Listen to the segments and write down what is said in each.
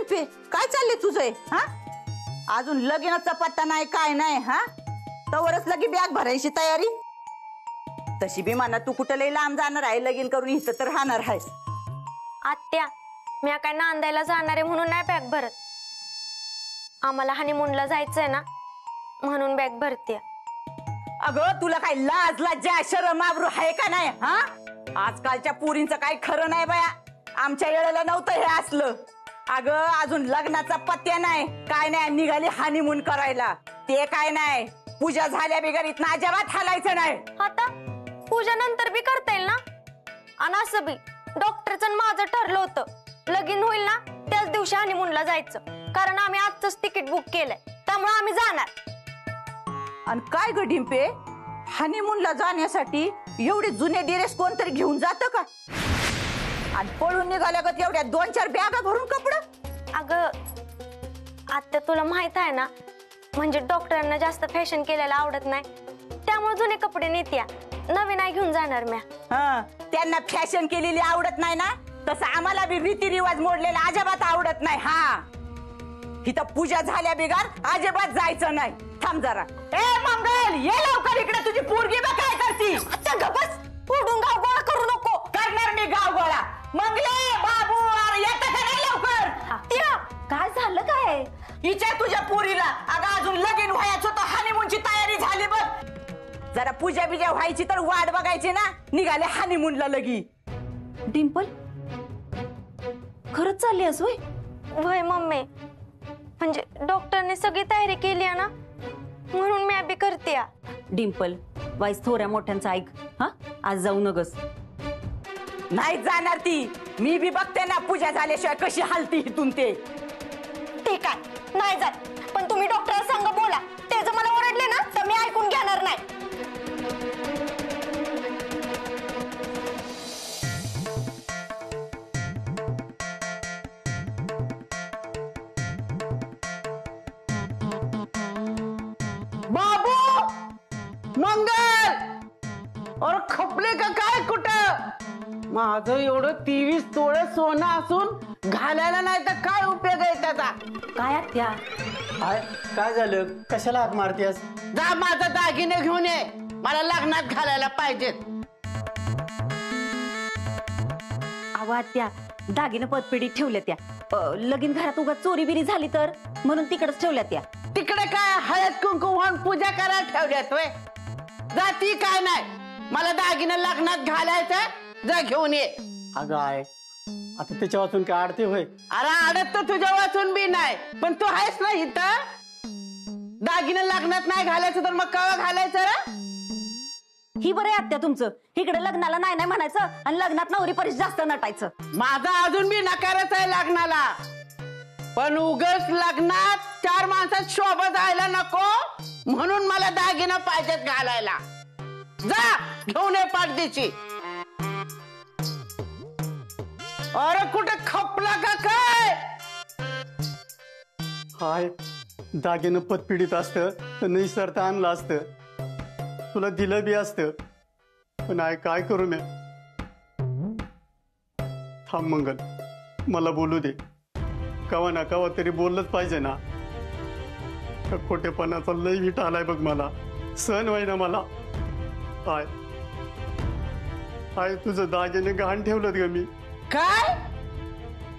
डिंपे, काय चाललंय तुझं? हा, अजून लगीनाचा पत्ता नाही, काय नाही. हा, तवरच लगी बॅग भरायची तयारी. तशी बी म्हणा तू कुठं लई लांब जाणार आहे, लगीन करून इथं तर राहणार आहेस. आत्या, मी काय नांदायला जाणार आहे म्हणून नाही बॅग भरत. आम्हाला हनीमूनला जायचंय ना, म्हणून बॅग भरते. अगं, तुला काय लाज लज्जा शरम आबरू आहे का नाही? हा, आजकालच्या पोरींचं काय खरं नाही बाया. आमच्या वेळेला नव्हतं हे असलं. अगं, अजून लग्नाचा पत्या नाही, काय नाही, निघाली हनीमून करायला. ते काय नाही, पूजा झाल्या बिगर इथं अजिबात हालायचं नाही. आता पूजा नंतर बी करता येईल ना? आणि असं बी डॉक्टरचं माझं ठरलं होतं, लगीन होईल ना त्याच दिवशी हनीमूनला जायचं. कारण आम्ही आजच तिकीट बुक केलंय, त्यामुळे आम्ही जाणार. आणि काय ग डिंपे, हनीमूनला जाण्यासाठी एवढे जुने ड्रेस कोणतरी घेऊन जातं का? आणि पळून निघाल्यागत एवढ्या 2-4 बॅगा भरून कपडे? अगं आता तुला माहित आहे ना, म्हणजे डॉक्टरांना जास्त फॅशन केलेला आवडत नाही, त्यामुळे जुने कपडे नेत्या, नवीन नाही घेऊन जाणार म्या. त्यांना फॅशन केलेली आवडत नाही ना, तसं आम्हाला बी रीतिरिवाज मोडलेला अजिबात आवडत नाही. हा, इथं पूजा झाल्या बिगार अजिबात जायचं नाही. थांब जरा. ए मंगल, ये लवकर इकडे, तुझी पोरगी बघ काय करती. अच्छा गबस, पुढून गाव गोळा करू नको. करणार मी गाव गोळा. मंगले, बाबू, येतं का नाही लवकर? त्या काय झालं? काय विचार तुझ्या पोरीला. अगं, अजून लगीन व्हायचं होतं, हनीमूनची तयारी झाली बघ. जरा पूजा बिजा व्हायची तर वाट बघायची ना, निघाले हनीमूनला लगी. डिंपल, खरंच चालली आहेस होय? वय मम्मी, म्हणजे डॉक्टरने सगळी तयारी केली आहे ना, म्हणून मी बी करते. डिंपल, वाईस थोड्या मोठ्यांचं ऐक. हा, आज जाऊ नगस. नाही जाणार ती. मी बी बघते ना पूजा झाल्याशिवाय कशी हालती इथून ते. ठीक आहे, नाही जात, पण तुम्ही डॉक्टरला सांगा बोला. ते जर मला ओरडले ना तर मी ऐकून घेणार नाही. बाबू, मंगल, और खपले का काय कुठं? माझं एवढं 23 तोळे सोनं असून घालायला नाही तर काय उपयोग आहे त्याचा? काय आत्या? काय झालं? कशाला हाक मारतेस? जा माझा दागिने घेऊन ये, मला लग्नात घालायला पाहिजेत. अहो आत्या, दागिने पतपेढीत ठेवल्या त्या. लगीन घरात उगाच चोरी बिरी झाली तर म्हणून तिकडेच ठेवल्या त्या. तिकडे काय हळद कुंकू वाहून पूजा करायला ठेवल्यात होय? जाती काय नाही, मला दागिने लग्नात घालायचं, जा घेऊन ये. अगं आहे, आता त्याच्या वाचून काय अडते होय? अरे अडत तर तुझ्या वाचून बी नाही, पण तू आहेस ना इथं. दागिने लग्नात नाही घालायचं तर मग केव्हा घालायचं रे? ही बरं आहे आत्या तुमचं, इकडे लग्नाला नाही नाही म्हणायचं आणि लग्नात नवरी परीस जास्त नटायचं. माझा अजून बी नकारच आहे लग्नाला, पण उगाच लग्नात 4 माणसात शोभा जायला नको म्हणून मला दागिना पाहिजेत घालायला. जा घेऊन ये पाठदीची. अरे कुठे खपला का काय? हाय, दागिनं पतपिढीत असतं तर निसरता आणलं असतं, तुला दिलं बी असतं, पण काय करू मी? थांब मंगल, मला बोलू दे. कवा ना कवा तरी बोललंच पाहिजे ना. खोटेपणाचा लय विट आलाय बघ मला, सहन व्हायना मला. हाय तुझं दागिने गहाण ठेवलं ग मी. काय?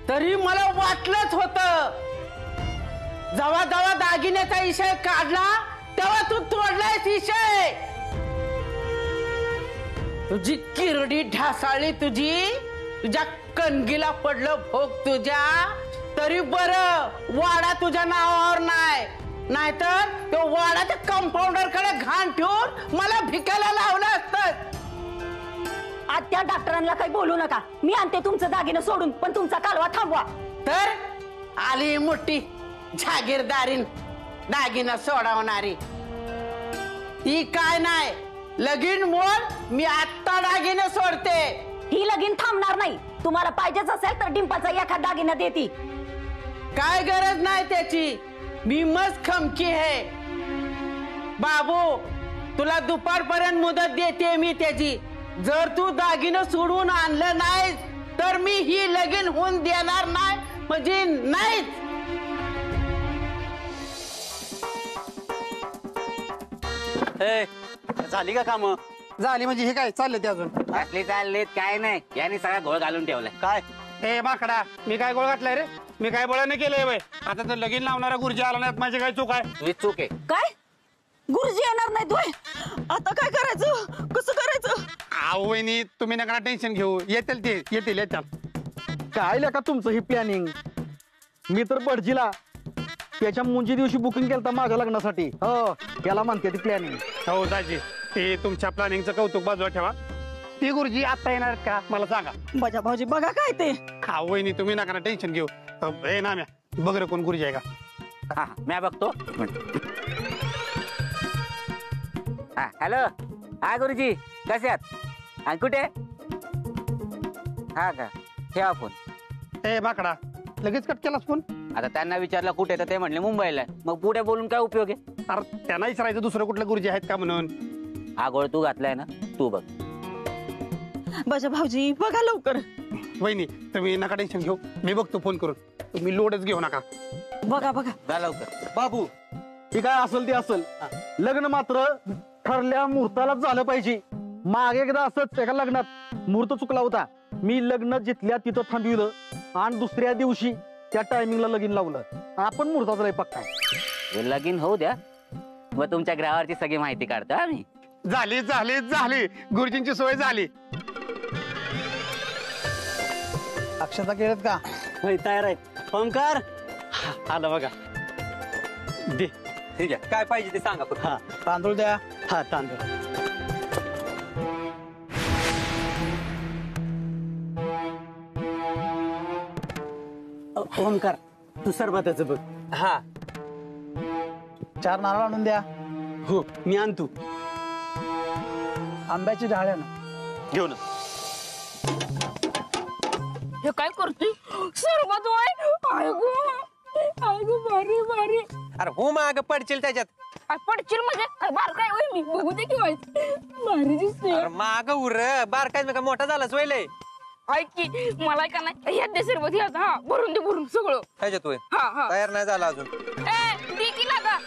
तरी मला वाटलंच होत. जेव्हा जेव्हा दागिन्याचा विषय काढला तेव्हा तू तोडलायस विषय. तुझी किरडी ढासाळी, तुझ्या कणगीला पडलं भोग तुझ्या. तरी बरं वाडा तुझ्या नावावर नाही, नाहीतर तो वाडाच्या कंपाऊंडर कडे घाण ठेवून मला भिकायला लावलं असतं. आत्या, डॉक्टरांना काही बोलू नका, मी आणते तुमचं दागिनं सोडून, पण तुमचा कालवा थांबवा. तर आली मोठी जागीरदारीन दागिना सोडवणारी. ती काय नाही, लगीन मोल मी आत्ता दागिने सोडते. ही लगीन थांबणार नाही. तुम्हाला पाहिजेच असेल तर डिंपाचा एखादा दागिना देती. काय गरज नाही त्याची, मी मस्त खमकी आहे. बाबू, तुला दुपारपर्यंत मुदत देते मी त्याची. जर तू दागिनं सोडून आणलं नाही तर मी ही लगीन होऊन देणार नाही, म्हणजे नाहीच. झाली का काम? झाली म्हणजे हे काय चाललं ते अजून असली चाललीत काय नाही, यांनी सगळा घोळ घालून ठेवलाय. काय हे माकडा मी काय गोळ घातलाय रे? मी काय बळाने केलंय बाय? आता तर लगीन लावणारा गुरुजी आला नाही, माझी काय चूक आहे? तुझी चूक आहे. काय गुरुजी येणार नाही तोय? आता काय करायचं? कसं करायचं? आहो वहिनी तुम्ही नका टेन्शन घेऊ, येतील ते येतील. काय लेका तुमचं ही प्लॅनिंग? मी तर बडजीला त्याच्या मुंजी दिवशी बुकिंग केलं माझ्या लग्नासाठी. हो याला म्हणते ती प्लॅनिंग. हो दाजी ते तुमच्या प्लॅनिंगचं कौतुक बाजूला ठेवा. ती गुरुजी आता येणार का मला सांगा. बजा भाऊजी बघा काय ते. हा वहिनी तुम्ही नका टेन्शन घेऊ. हे ना म्या बघ रे कोण गुरुजी आहे का? हा मी बघतो. हा हॅलो, हा गुरुजी कसे आहात आणि कुठे? हा का, ठेवा फोन. हे माकडा लगेच कट केलास फोन? आता त्यांना विचारलं कुठे, तर ते म्हणले मुंबईला. मग पुढे बोलून काय उपयोग आहे? अरे त्यांना विचारायचं दुसरं कुठलं गुरुजी आहेत का म्हणून. हा गोळ तू घातलाय ना, तू बघ. बजा भाऊजी बघा लवकर. वहिनी तुम्ही नका टेन्शन घेऊ, मी बघतो फोन करून. तुम्ही लोडच घेऊ नका. बघा बघा. जा लवकर. बाबू हे काय असेल ते असेल, लग्न मात्र ठरल्या मुहूर्तालाच झालं पाहिजे. मागे एकदा असंच एका लग्नात मुहूर्त चुकला होता. मी लग्न जिथल्या तिथं थांबविलं आणि दुसऱ्या दिवशी त्या टायमिंगला लगीन लावलं. आपण मुहूर्ताचा लय पक्का आहे. हे लगीन होऊ द्या, मग तुमच्या ग्राहकाची सगळी माहिती काढतो आम्ही. झाली झाली झाली, गुरुजींची सोय झाली. अक्षता केळत का? तयार आहे. ओंकार आलं बघा. दे. ठीक आहे, काय पाहिजे ते सांगा फक्त. हा तांदूळ द्या. हा तांदूळ. ओंकार तू सरबताचं बघ. हा 4 नारळ आणून द्या. हो मी आणतो. आंब्याची डाळ आहे ना? घेऊ ना. हे काय करते? सरबत होय. आयगो भारी भारी. अरे हो माग पडशील त्याच्यात. पडशील म्हणजे काय बार काय होय? मी बघू दे की भारी दिसते. अरे माग उर बारकाय मी का मोठा झालाच वयले. ऐक की मला का नाही ह्यात दे सरबत ह्यात. हा भरून दे भरून सगळं. त्याच्यात होय. हा हा. तयार नाही झाला अजून. दे की लागा.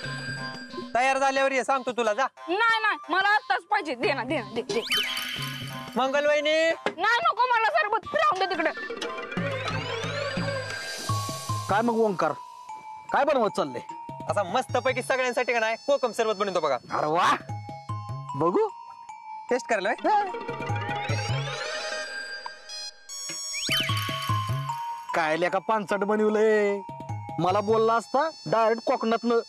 तयार झाल्यावर ये सांगतो तुला. जा नाही नाही मला आत्ताच पाहिजे. दे ना दे ना दे दे. मंगलवहिनी. नाही नको मला सरबत. राहून दे तिकडे. काय मग ओंकार काय बनवत चाललंय? असा मस्त पैकी सगळ्यांसाठी का नाही कोकम सरबत बनवतो बघा. अरे वा, बघू टेस्ट करायला होय? काय लेका पानसट बनवलंय. मला बोलला असता डायरेक्ट कोकणातनं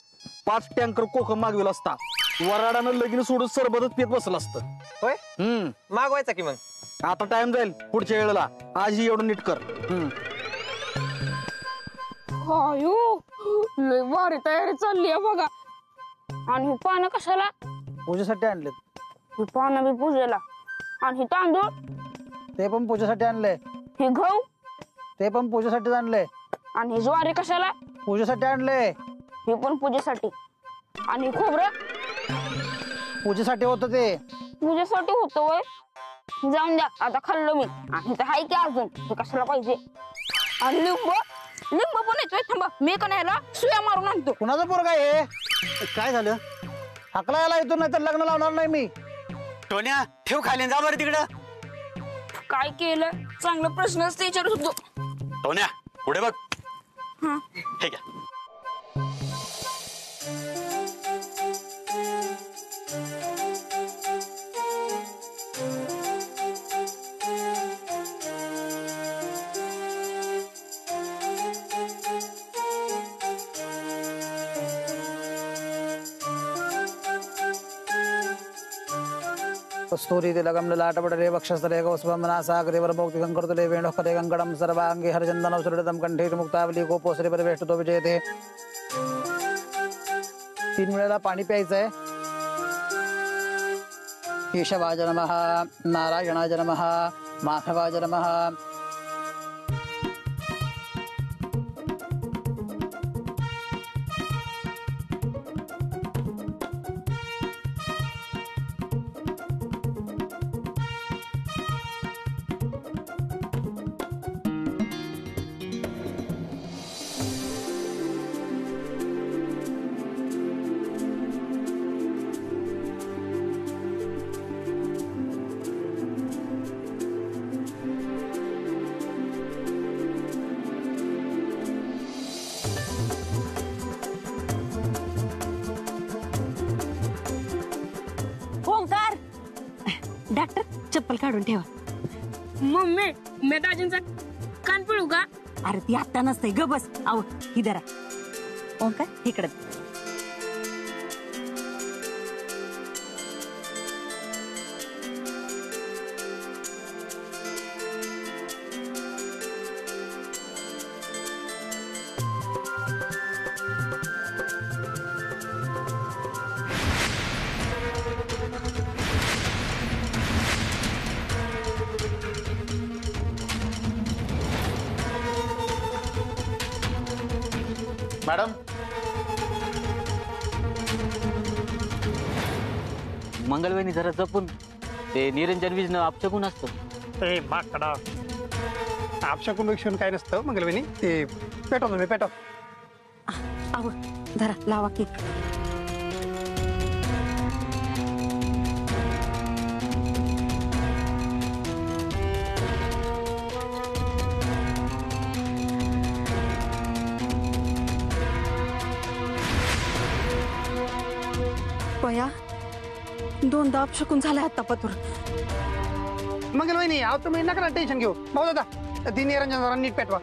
5 टँकर कोकम मागविला असता. वराडानं लगीन सोडून सरबतच पित बसलं असतं. होय मागवायचा की मग. आता टाइम जाईल पुढच्या वेळेला. आज ही एवढं नीट कर. अयो लय भारी तयारी चालली आहे बघा. आणि ही पानं कशाला? पूजेसाठी आणलेत. ही पानं बी पूजेला. आणि ही तांदूळ ते पण पूजेसाठी आणलंय. ही गहू ते पण पूजेसाठी आणलंय. आणि ही ज्वारी कशाला? पूजेसाठी आणलंय. ही पण पूजेसाठी. आणि ही खोबरं पूजेसाठी होतं ते. पूजेसाठी होतं वय. जाऊन द्या आता खाल्लं मी. आणि तर हाय की अजून हे कशाला पाहिजे. आणि लिंब लिंब पण येतोय. थांबा मी का नाही सुया मारून आणतो. कुणाचं पोरगा आहे? काय झालं? हकला याला येतो नाही तर लग्न लावणार नाही मी. टोन्या ठेव खाली जा बरं तिकडं. काय केलं? चांगला प्रश्नच विचारत होतो. टोन्या पुढे बघ. हा ठीक आहे. कस्तूरी तिलकं ललाटपटले वक्षस्थले कौस्तुभमनासागरे वरभौक्तिकं कर्तुले वेणुःपदे गङ्गणं सर्वाङ्गे हरचन्दनं सुरलितं कंठे मुक्तावली गोपोसरी परिवेष्टितो विजयते. 3 वेळेला पाणी प्यायचंय. केशवाय नमः, नारायणाय नमः, माधवाय नमः. चप्पल काढून ठेवा. मम्मी मी दाजींचा कान पिळू का? अरे ती आत्ता नसते ग बस. आव ही धरा. ओंकार इकडे. मॅडम मंगलवेनी जरा जपून ते निरंजन विजन अपशकून असतं. ए माकडा आपशाकून विक्षून काय नसतं मंगलवेनी ते पेटवतो मी पेटव. आव धरा लावा की. बया दोनदा अपशकून झालाय आता पतूर. मंगलवेनी अहो तुम्ही नका टेन्शन घेऊ. भाऊ दादा ती निरंजन जरा नीट पेटवा.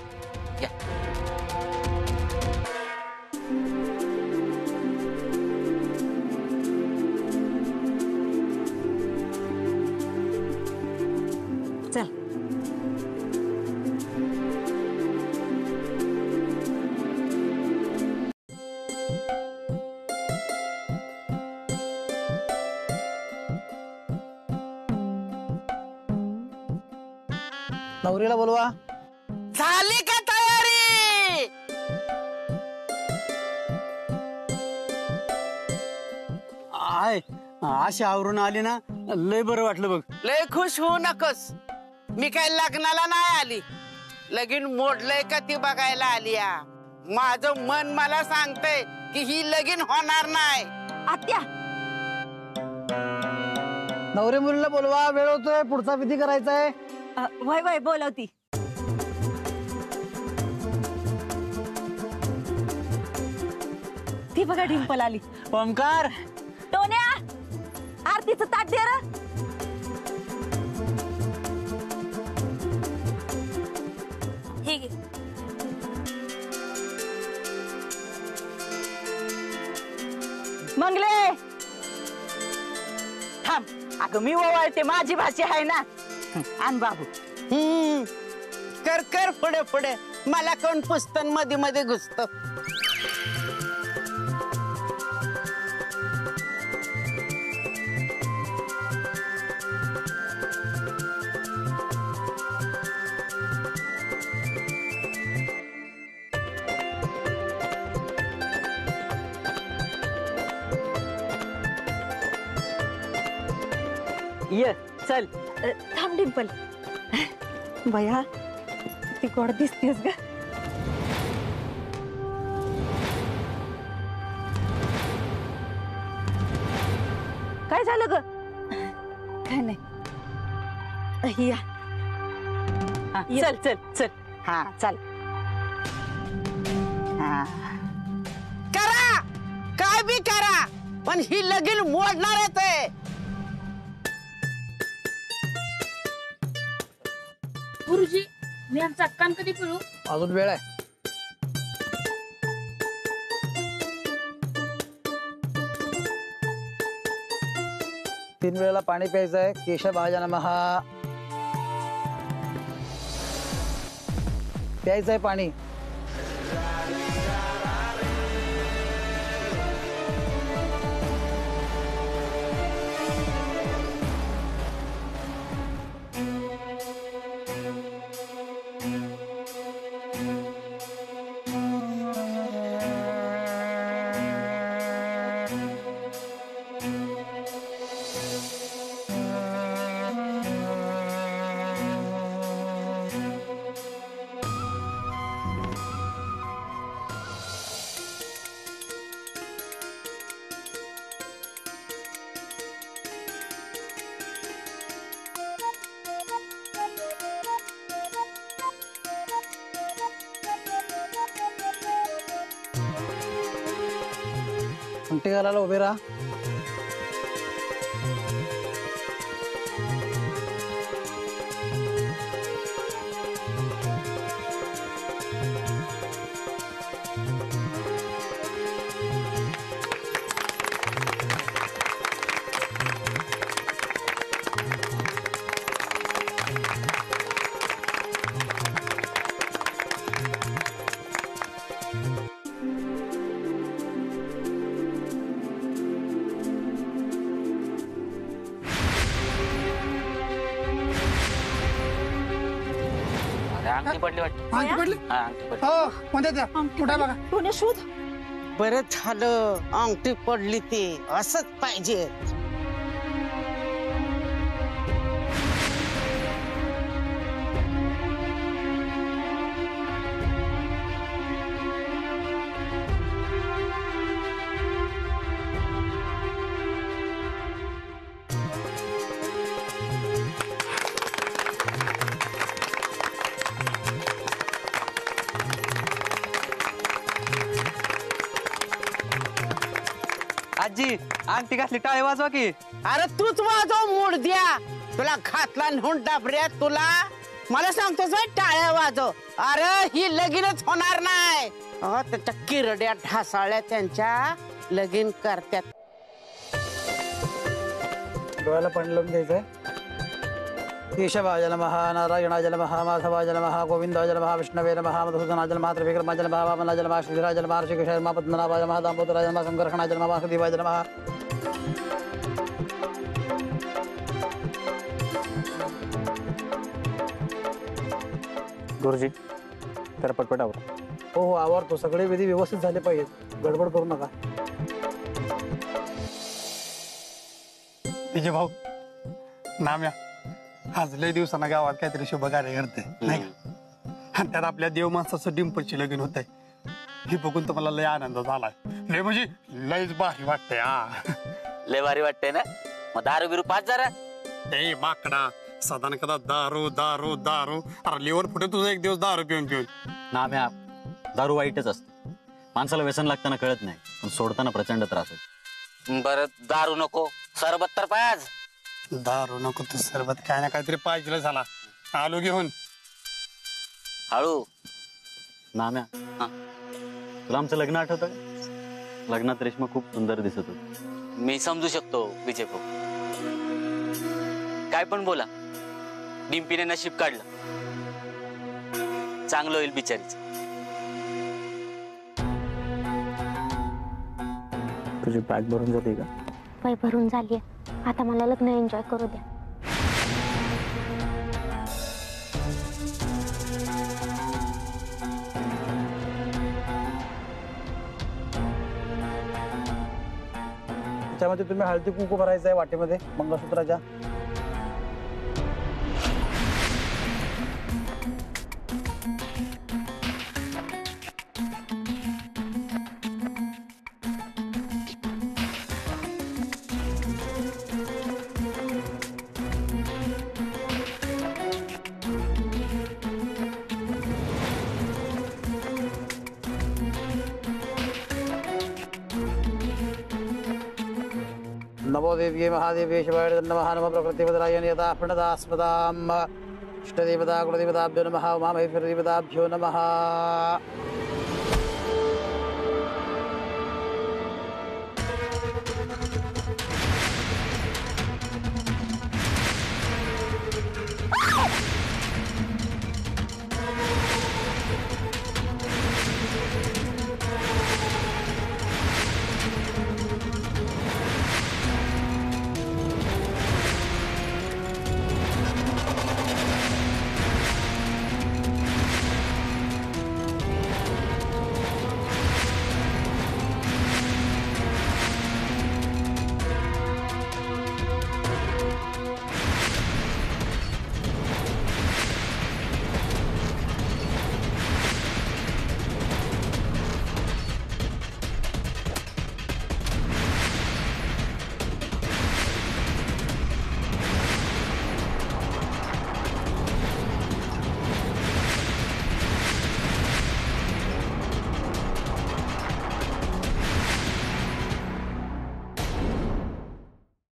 चल नवरीला बोलवा. झाली का तयारी? आय अशी आवरून आली ना लय बरं वाटलं बघ. लय खुश होऊ नकस. मी काय लग्नाला नाही आली. लगीन मोडलंय का ती बघायला आली या. माझं मन मला सांगतंय की ही लगीन होणार नाही. आत्या नवरी मुलीला बोलवा. वेळ होतोय. पुढचा विधी करायचा आहे. वय वय बोलवती. ती बघा डिंपल आली. ओमकार टोन्या आरतीचं ताट दे र. ठीक आहे. मंगले थांब. अगं मी ओवाळते माझी भाषा आहे ना. आण बाबू. कर कर पुढे पुढे. मला कोण पुस्तन मध्ये मध्ये घुसत. ये चल. थांब डिंपल. बया ती गोड दिसतेस ग. काय झालं ग? काय नाही. या चल चल चल. हा चल. हा करा काय बी करा पण ही लगीन मोडणार आहे ते. गुरुजी मी आमचा कान कधी पिळू? अजून वेळ आहे. तीन वेळेला पाणी प्यायचं आहे. केशवाय नमः. प्यायचं आहे पाणी. घंटे घालायला उभे राहा. अंगठी पडली वाटतं. अंगठी पडली हा, अंगठी पडली. हो कोणत्या त्या कुठे बघा सोन्या शोध. बरं झालं अंगठी पडली ती असंच पाहिजे. आजी अंगठी घातली टाळे वाजवा की. अरे तूच वाजव मूड द्या. तुला घातला नेऊन डाबऱ्या तुला. मला सांगतोस व्हय टाळ्या वाजव. अरे ही लगीनच होणार नाही. त्याच्या किरड्या ढासाळ्या त्यांच्या लगीन करत्यात. डोळ्याला पाणी लावून घ्यायचंय. केशवाय नमः, नारायणाय नमः, माधवाय नमः, गोविंदाय नमः, विष्णवे नमः, मधुसूदनाय नमः, त्रिविक्रमाय नमः, वामनाय नमः, श्रीधराय नमः, ऋषिकेशाय नमः, पद्मनाभाय नमः, दामोदराय नमः, संकर्षणाय नमः, वासुदेवाय नमः. गुरुजी तर पटपट आवर. हो हो आवडतो. सगळे विधी व्यवस्थित झाले पाहिजेत. गडबड करू नका. तिचे भाऊ नाम्या आज लय दिवसांना गावात काहीतरी शुभ कार्य करते नाही का. आणि त्यात आपल्या देव माणसाचं डिंपलची लगीन होत आहे. हे बघून तर मला लय आनंद झालाय. लय म्हणजे लयच भारी वाटतंय. लय भारी वाटतंय ना. मग दारू बिरू पाच जरा. ए माकडा साधारण कदा दारू दारू दारू. अरे लिव्हर फुटे तुझं एक दिवस दारू पिऊन पिऊन. नाम्या दारू वाईटच असते. माणसाला व्यसन लागताना कळत नाही पण सोडताना प्रचंड त्रास होतो. बरं दारू नको सरबत तर पाज. दारू नको तू सरबत काय ना काहीतरी पाहिजे झाला. आलो घेऊन. हळू. नाम्या हा. तुला आमचं लग्न आठवतं का? लग्नात रेश्मा खूप सुंदर दिसत होती. मी समजू शकतो विजय भाऊ. काय पण बोला. डिंपीने नशीब काढलं. चांगलं होईल बिचारीच. तुझी बॅग भरून जाते का? वय भरून झालीये. आता मला लग्न एन्जॉय करू द्या. त्याच्यामध्ये तुम्ही हळदी कुंकू भरायचं आहे वाटेमध्ये मंगळसूत्राच्या. नमो देव्ये महादेव्ये शिवाय नमः. नमः प्रकृतिपदाय यथा प्रणदास्पदाम् इष्टदेवता कुलदेवताभ्यो नमः. उमामहेश्वरदेवताभ्यो नमः.